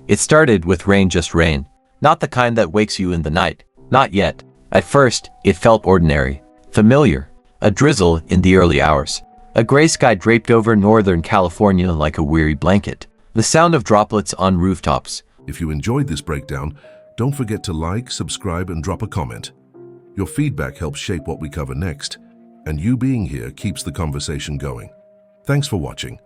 It started with rain, just rain. Not the kind that wakes you in the night. Not yet. At first, it felt ordinary. Familiar. A drizzle in the early hours. A gray sky draped over Northern California like a weary blanket. The sound of droplets on rooftops. If you enjoyed this breakdown, don't forget to like, subscribe, and drop a comment. Your feedback helps shape what we cover next, and you being here keeps the conversation going. Thanks for watching.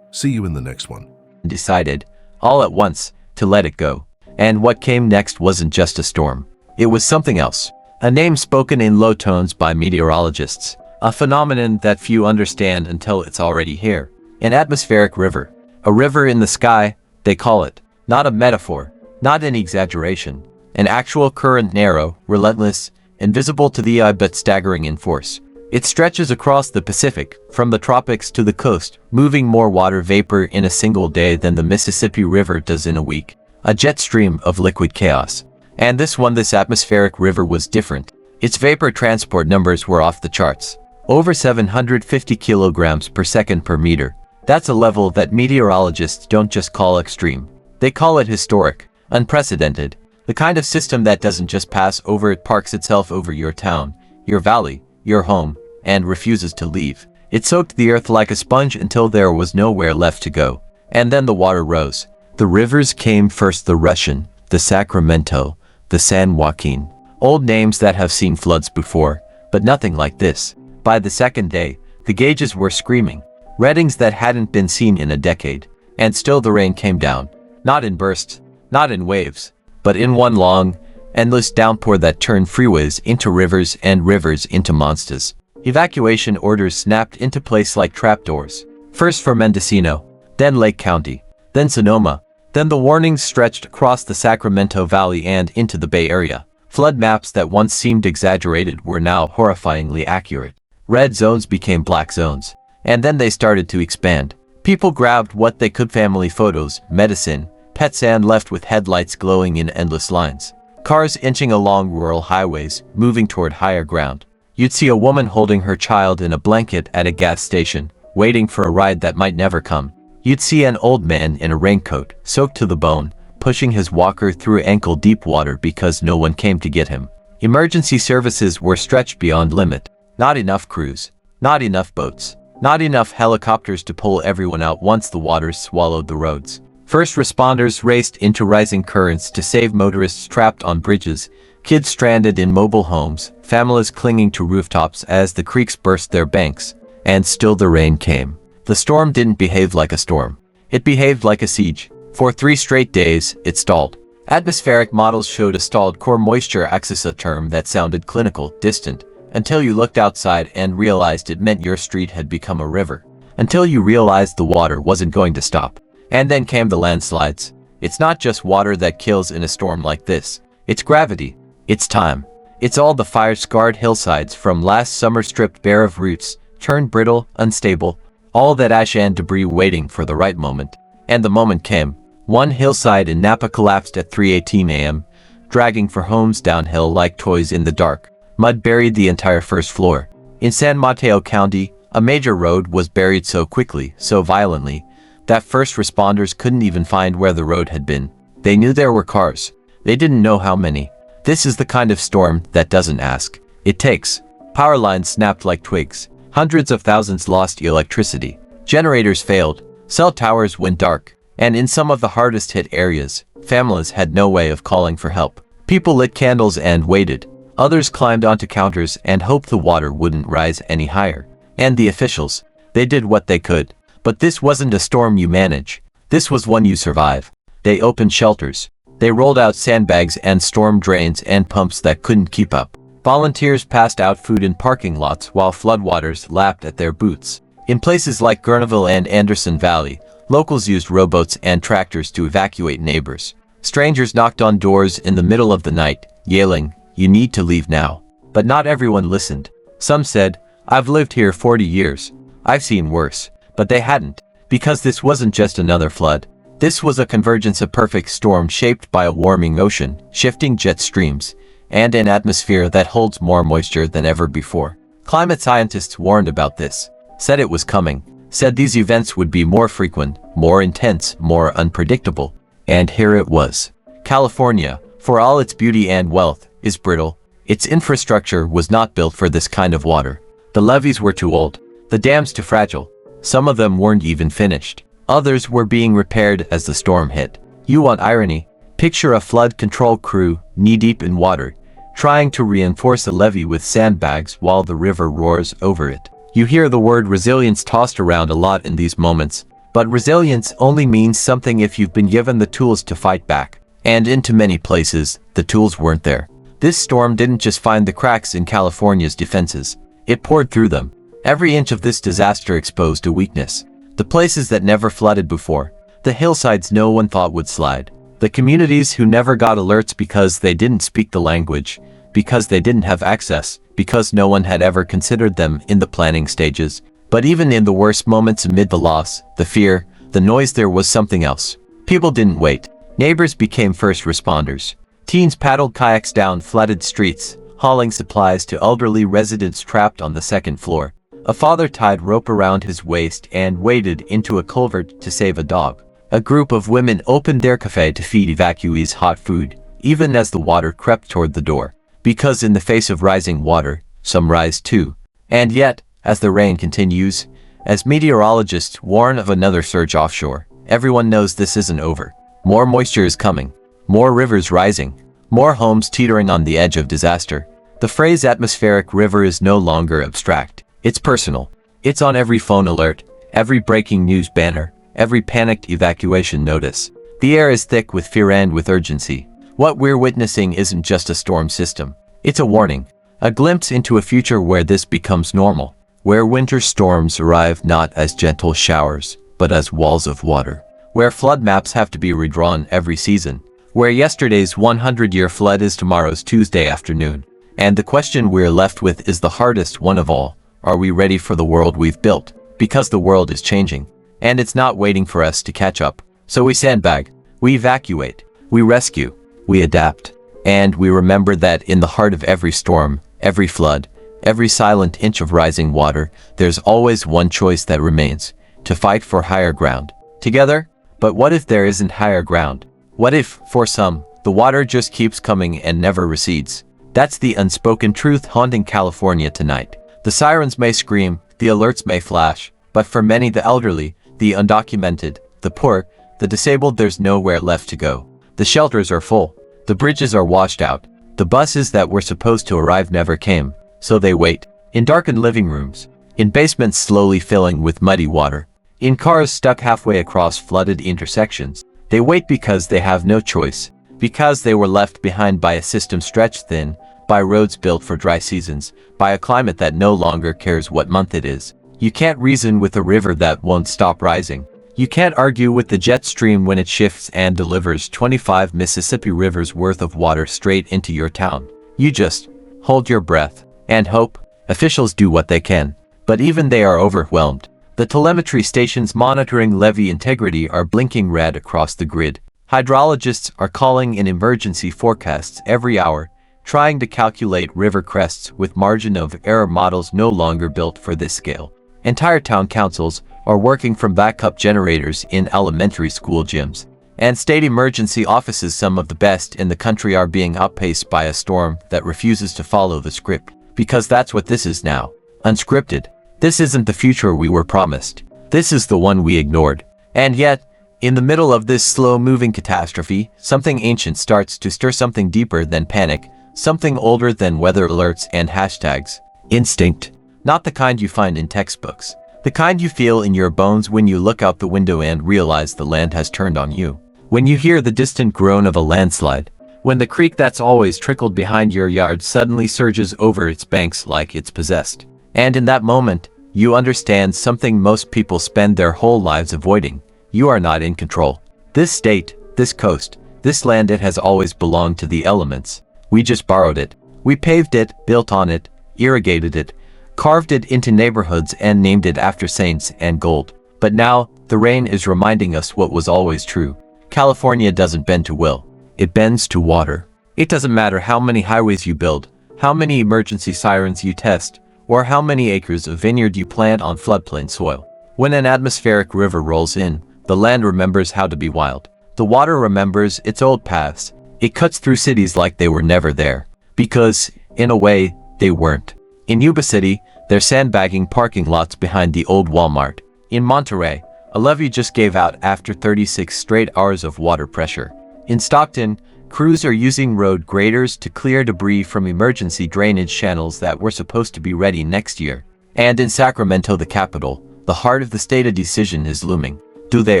See you in the next one. Decided, all at once, to let it go. And what came next wasn't just a storm. It was something else. A name spoken in low tones by meteorologists. A phenomenon that few understand until it's already here. An atmospheric river. A river in the sky, they call it. Not a metaphor. Not an exaggeration. An actual current, narrow, relentless, invisible to the eye but staggering in force. It stretches across the Pacific, from the tropics to the coast, moving more water vapor in a single day than the Mississippi River does in a week. A jet stream of liquid chaos. And this atmospheric river was different. Its vapor transport numbers were off the charts. Over 750 kilograms per second per meter. That's a level that meteorologists don't just call extreme. They call it historic, unprecedented. The kind of system that doesn't just pass over, it parks itself over your town, your valley, your home, and refuses to leave. It soaked the earth like a sponge until there was nowhere left to go. And then the water rose. The rivers came first: the Russian, the Sacramento, the San Joaquin. Old names that have seen floods before, but nothing like this. By the second day, the gauges were screaming. Readings that hadn't been seen in a decade. And still the rain came down. Not in bursts, not in waves, but in one long, endless downpour that turned freeways into rivers and rivers into monsters. Evacuation orders snapped into place like trapdoors. First for Mendocino, then Lake County, then Sonoma. Then the warnings stretched across the Sacramento Valley and into the Bay Area. Flood maps that once seemed exaggerated were now horrifyingly accurate. Red zones became black zones. And then they started to expand. People grabbed what they could: family photos, medicine, pets, and left with headlights glowing in endless lines. Cars inching along rural highways, moving toward higher ground. You'd see a woman holding her child in a blanket at a gas station, waiting for a ride that might never come. You'd see an old man in a raincoat, soaked to the bone, pushing his walker through ankle-deep water because no one came to get him. Emergency services were stretched beyond limit. Not enough crews. Not enough boats. Not enough helicopters to pull everyone out once the waters swallowed the roads. First responders raced into rising currents to save motorists trapped on bridges, kids stranded in mobile homes, families clinging to rooftops as the creeks burst their banks. And still the rain came. The storm didn't behave like a storm. It behaved like a siege. For 3 straight days, it stalled. Atmospheric models showed a stalled core moisture axis, a term that sounded clinical, distant, until you looked outside and realized it meant your street had become a river. Until you realized the water wasn't going to stop. And then came the landslides. It's not just water that kills in a storm like this. It's gravity. It's time. It's all the fire-scarred hillsides from last summer stripped bare of roots, turned brittle, unstable, all that ash and debris waiting for the right moment. And the moment came. One hillside in Napa collapsed at 3:18 a.m., dragging for homes downhill like toys in the dark. Mud buried the entire first floor. In San Mateo County, a major road was buried so quickly, so violently, that first responders couldn't even find where the road had been. They knew there were cars. They didn't know how many. This is the kind of storm that doesn't ask. It takes. Power lines snapped like twigs. Hundreds of thousands lost electricity. Generators failed. Cell towers went dark. And in some of the hardest hit areas, families had no way of calling for help. People lit candles and waited. Others climbed onto counters and hoped the water wouldn't rise any higher. And the officials, they did what they could. But this wasn't a storm you manage. This was one you survive. They opened shelters. They rolled out sandbags and storm drains and pumps that couldn't keep up. Volunteers passed out food in parking lots while floodwaters lapped at their boots. In places like Gurneville and Anderson Valley, locals used rowboats and tractors to evacuate neighbors. Strangers knocked on doors in the middle of the night, yelling, "You need to leave now." But not everyone listened. Some said, "I've lived here 40 years. I've seen worse." But they hadn't, because this wasn't just another flood. This was a convergence, a perfect storm shaped by a warming ocean, shifting jet streams, and an atmosphere that holds more moisture than ever before. Climate scientists warned about this, said it was coming, said these events would be more frequent, more intense, more unpredictable. And here it was. California, for all its beauty and wealth, is brittle. Its infrastructure was not built for this kind of water. The levees were too old, the dams too fragile. Some of them weren't even finished. Others were being repaired as the storm hit. You want irony? Picture a flood control crew, knee-deep in water, trying to reinforce a levee with sandbags while the river roars over it. You hear the word resilience tossed around a lot in these moments, but resilience only means something if you've been given the tools to fight back. And into many places, the tools weren't there. This storm didn't just find the cracks in California's defenses. It poured through them. Every inch of this disaster exposed a weakness. The places that never flooded before. The hillsides no one thought would slide. The communities who never got alerts because they didn't speak the language, because they didn't have access, because no one had ever considered them in the planning stages. But even in the worst moments amid the loss, the fear, the noise, there was something else. People didn't wait. Neighbors became first responders. Teens paddled kayaks down flooded streets, hauling supplies to elderly residents trapped on the second floor. A father tied rope around his waist and waded into a culvert to save a dog. A group of women opened their cafe to feed evacuees hot food, even as the water crept toward the door. Because in the face of rising water, some rise too. And yet, as the rain continues, as meteorologists warn of another surge offshore, everyone knows this isn't over. More moisture is coming. More rivers rising. More homes teetering on the edge of disaster. The phrase atmospheric river is no longer abstract. It's personal. It's on every phone alert, every breaking news banner, every panicked evacuation notice. The air is thick with fear and with urgency. What we're witnessing isn't just a storm system. It's a warning. A glimpse into a future where this becomes normal. Where winter storms arrive not as gentle showers, but as walls of water. Where flood maps have to be redrawn every season. Where yesterday's 100-year flood is tomorrow's Tuesday afternoon. And the question we're left with is the hardest one of all. Are we ready for the world we've built? Because the world is changing. And it's not waiting for us to catch up. So we sandbag. We evacuate. We rescue. We adapt. And we remember that in the heart of every storm, every flood, every silent inch of rising water, there's always one choice that remains. To fight for higher ground. Together? But what if there isn't higher ground? What if, for some, the water just keeps coming and never recedes? That's the unspoken truth haunting California tonight. The sirens may scream, the alerts may flash, but for many, the elderly, the undocumented, the poor, the disabled, there's nowhere left to go. The shelters are full. The bridges are washed out. The buses that were supposed to arrive never came, so they wait. In darkened living rooms. In basements slowly filling with muddy water. In cars stuck halfway across flooded intersections. They wait because they have no choice. Because they were left behind by a system stretched thin, by roads built for dry seasons, by a climate that no longer cares what month it is. You can't reason with a river that won't stop rising. You can't argue with the jet stream when it shifts and delivers 25 Mississippi rivers worth of water straight into your town. You just hold your breath and hope. Officials do what they can, but even they are overwhelmed. The telemetry stations monitoring levee integrity are blinking red across the grid. Hydrologists are calling in emergency forecasts every hour, trying to calculate river crests with margin of error models no longer built for this scale. Entire town councils are working from backup generators in elementary school gyms. And state emergency offices, some of the best in the country, are being outpaced by a storm that refuses to follow the script. Because that's what this is now. Unscripted. This isn't the future we were promised. This is the one we ignored. And yet, in the middle of this slow-moving catastrophe, something ancient starts to stir, something deeper than panic, something older than weather alerts and hashtags. Instinct. Not the kind you find in textbooks. The kind you feel in your bones when you look out the window and realize the land has turned on you. When you hear the distant groan of a landslide. When the creek that's always trickled behind your yard suddenly surges over its banks like it's possessed. And in that moment, you understand something most people spend their whole lives avoiding. You are not in control. This state, this coast, this land, it has always belonged to the elements. We just borrowed it. We paved it, built on it, irrigated it, carved it into neighborhoods and named it after saints and gold. But now, the rain is reminding us what was always true. California doesn't bend to will. It bends to water. It doesn't matter how many highways you build, how many emergency sirens you test, or how many acres of vineyard you plant on floodplain soil. When an atmospheric river rolls in, the land remembers how to be wild. The water remembers its old paths. It cuts through cities like they were never there. Because, in a way, they weren't. In Yuba City, they're sandbagging parking lots behind the old Walmart. In Monterey, a levee just gave out after 36 straight hours of water pressure. In Stockton, crews are using road graders to clear debris from emergency drainage channels that were supposed to be ready next year. And in Sacramento, the capital, the heart of the state, a decision is looming. Do they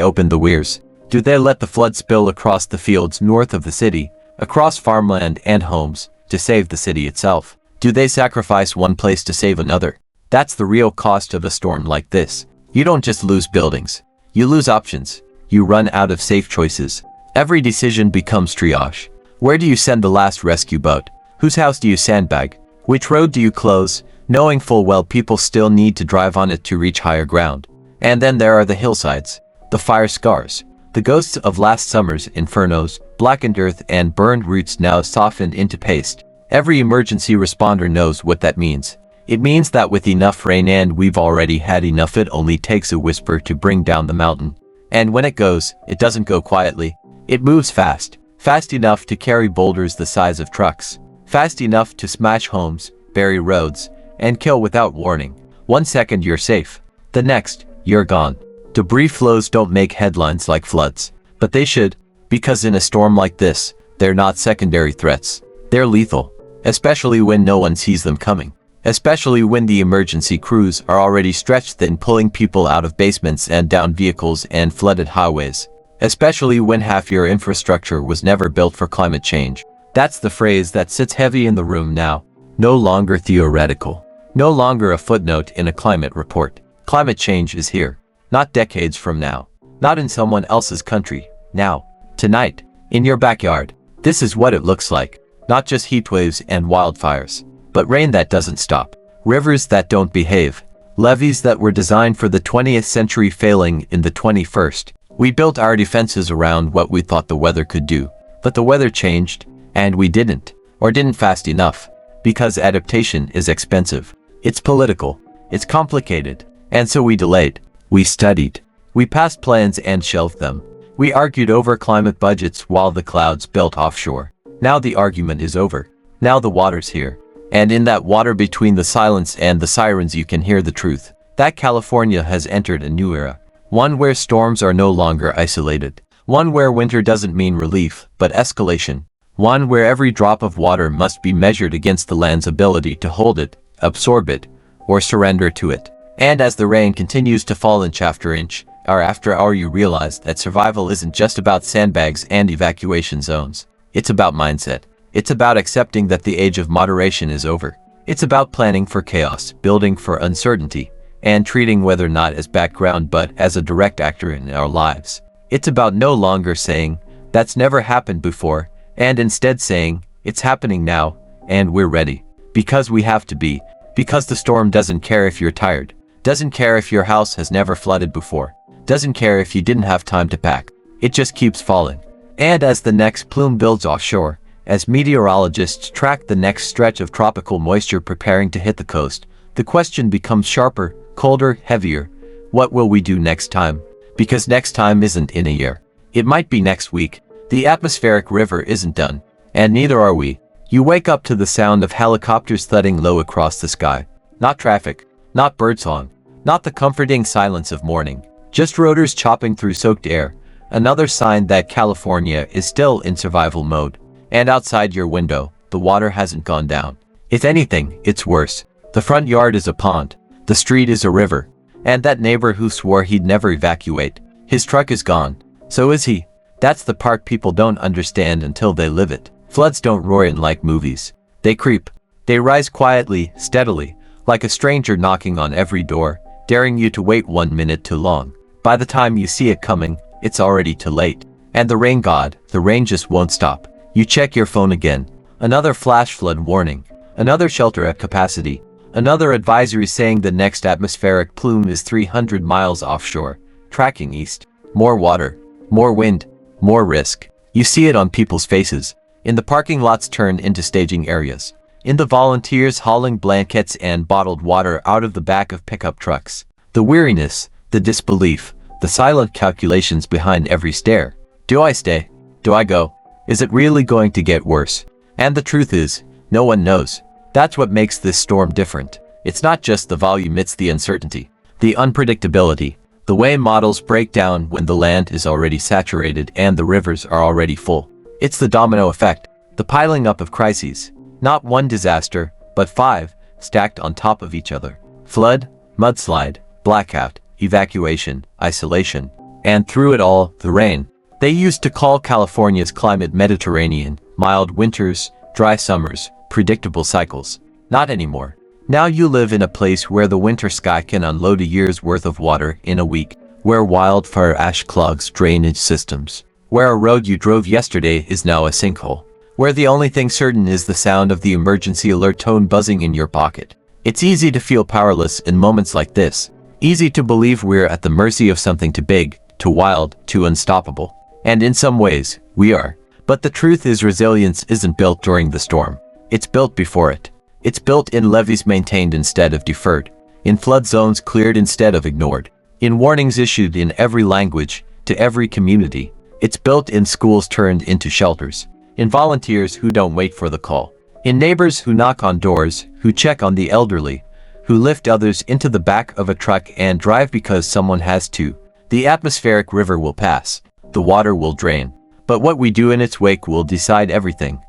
open the weirs? Do they let the flood spill across the fields north of the city, across farmland and homes, to save the city itself? Do they sacrifice one place to save another? That's the real cost of a storm like this. You don't just lose buildings. You lose options. You run out of safe choices. Every decision becomes triage. Where do you send the last rescue boat? Whose house do you sandbag? Which road do you close, knowing full well people still need to drive on it to reach higher ground? And then there are the hillsides, the fire scars, the ghosts of last summer's infernos, blackened earth and burned roots now softened into paste. Every emergency responder knows what that means. It means that with enough rain, and we've already had enough, it only takes a whisper to bring down the mountain. And when it goes, it doesn't go quietly. It moves fast. Fast enough to carry boulders the size of trucks. Fast enough to smash homes, bury roads, and kill without warning. 1 second you're safe. The next, you're gone. Debris flows don't make headlines like floods. But they should, because in a storm like this, they're not secondary threats. They're lethal. Especially when no one sees them coming. Especially when the emergency crews are already stretched thin, pulling people out of basements and down vehicles and flooded highways. Especially when half your infrastructure was never built for climate change. That's the phrase that sits heavy in the room now. No longer theoretical. No longer a footnote in a climate report. Climate change is here. Not decades from now. Not in someone else's country. Now. Tonight. In your backyard. This is what it looks like. Not just heat waves and wildfires. But rain that doesn't stop. Rivers that don't behave. Levees that were designed for the 20th century failing in the 21st. We built our defenses around what we thought the weather could do. But the weather changed, and we didn't. Or didn't fast enough. Because adaptation is expensive. It's political. It's complicated. And so we delayed. We studied. We passed plans and shelved them. We argued over climate budgets while the clouds built offshore. Now the argument is over. Now the water's here. And in that water between the silence and the sirens you can hear the truth. That California has entered a new era. One where storms are no longer isolated. One where winter doesn't mean relief, but escalation. One where every drop of water must be measured against the land's ability to hold it, absorb it, or surrender to it. And as the rain continues to fall inch after inch, hour after hour, you realize that survival isn't just about sandbags and evacuation zones. It's about mindset. It's about accepting that the age of moderation is over. It's about planning for chaos, building for uncertainty, and treating weather not as background but as a direct actor in our lives. It's about no longer saying, that's never happened before, and instead saying, it's happening now, and we're ready. Because we have to be. Because the storm doesn't care if you're tired. Doesn't care if your house has never flooded before. Doesn't care if you didn't have time to pack. It just keeps falling. And as the next plume builds offshore, as meteorologists track the next stretch of tropical moisture preparing to hit the coast, the question becomes sharper, colder, heavier. What will we do next time? Because next time isn't in a year. It might be next week. The atmospheric river isn't done. And neither are we. You wake up to the sound of helicopters thudding low across the sky. Not traffic. Not birdsong. Not the comforting silence of morning. Just rotors chopping through soaked air. Another sign that California is still in survival mode. And outside your window, the water hasn't gone down. If anything, it's worse. The front yard is a pond. The street is a river. And that neighbor who swore he'd never evacuate, his truck is gone. So is he. That's the part people don't understand until they live it. Floods don't roar in like movies. They creep. They rise quietly, steadily, like a stranger knocking on every door, daring you to wait 1 minute too long. By the time you see it coming, it's already too late. And the rain god, the rain just won't stop. You check your phone again. Another flash flood warning. Another shelter at capacity. Another advisory saying the next atmospheric plume is 300 miles offshore, tracking east. More water. More wind. More risk. You see it on people's faces. In the parking lots turned into staging areas. In the volunteers hauling blankets and bottled water out of the back of pickup trucks. The weariness, the disbelief, the silent calculations behind every stare. Do I stay? Do I go? Is it really going to get worse? And the truth is, no one knows. That's what makes this storm different. It's not just the volume, it's the uncertainty, the unpredictability, the way models break down when the land is already saturated and the rivers are already full. It's the domino effect, the piling up of crises. Not one disaster, but 5, stacked on top of each other. Flood, mudslide, blackout, evacuation, isolation, and through it all, the rain. They used to call California's climate Mediterranean, mild winters, dry summers, predictable cycles. Not anymore. Now you live in a place where the winter sky can unload a year's worth of water in a week, where wildfire ash clogs drainage systems, where a road you drove yesterday is now a sinkhole, where the only thing certain is the sound of the emergency alert tone buzzing in your pocket. It's easy to feel powerless in moments like this. Easy to believe we're at the mercy of something too big, too wild, too unstoppable. And in some ways, we are. But the truth is, resilience isn't built during the storm. It's built before it. It's built in levees maintained instead of deferred, in flood zones cleared instead of ignored, in warnings issued in every language, to every community. It's built in schools turned into shelters, in volunteers who don't wait for the call, in neighbors who knock on doors, who check on the elderly, who lift others into the back of a truck and drive because someone has to. The atmospheric river will pass, the water will drain, but what we do in its wake will decide everything.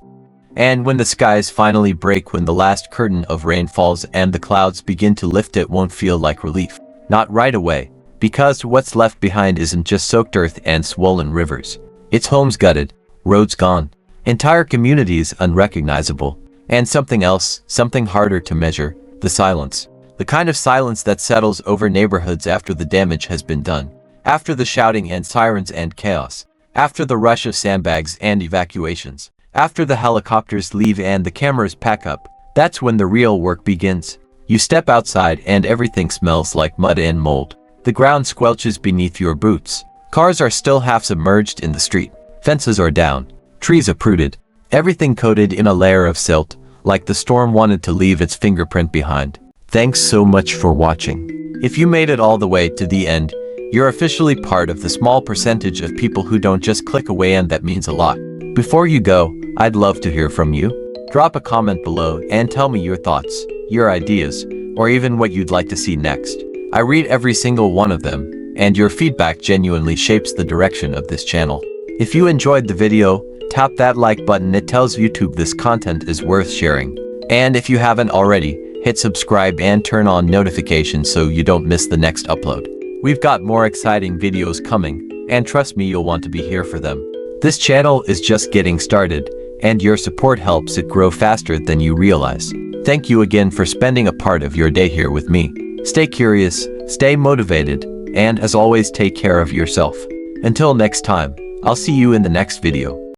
And when the skies finally break, when the last curtain of rain falls and the clouds begin to lift, it won't feel like relief. Not right away, because what's left behind isn't just soaked earth and swollen rivers. It's homes gutted, roads gone, entire communities unrecognizable, and something else, something harder to measure, the silence. The kind of silence that settles over neighborhoods after the damage has been done, after the shouting and sirens and chaos, after the rush of sandbags and evacuations. After the helicopters leave and the cameras pack up, that's when the real work begins. You step outside and everything smells like mud and mold. The ground squelches beneath your boots. Cars are still half submerged in the street. Fences are down. Trees uprooted. Everything coated in a layer of silt, like the storm wanted to leave its fingerprint behind. Thanks so much for watching. If you made it all the way to the end, you're officially part of the small percentage of people who don't just click away, and that means a lot. Before you go, I'd love to hear from you. Drop a comment below and tell me your thoughts, your ideas, or even what you'd like to see next. I read every single one of them, and your feedback genuinely shapes the direction of this channel. If you enjoyed the video, tap that like button. It tells YouTube this content is worth sharing. And if you haven't already, hit subscribe and turn on notifications so you don't miss the next upload. We've got more exciting videos coming, and trust me, you'll want to be here for them. This channel is just getting started, and your support helps it grow faster than you realize. Thank you again for spending a part of your day here with me. Stay curious, stay motivated, and as always, take care of yourself. Until next time, I'll see you in the next video.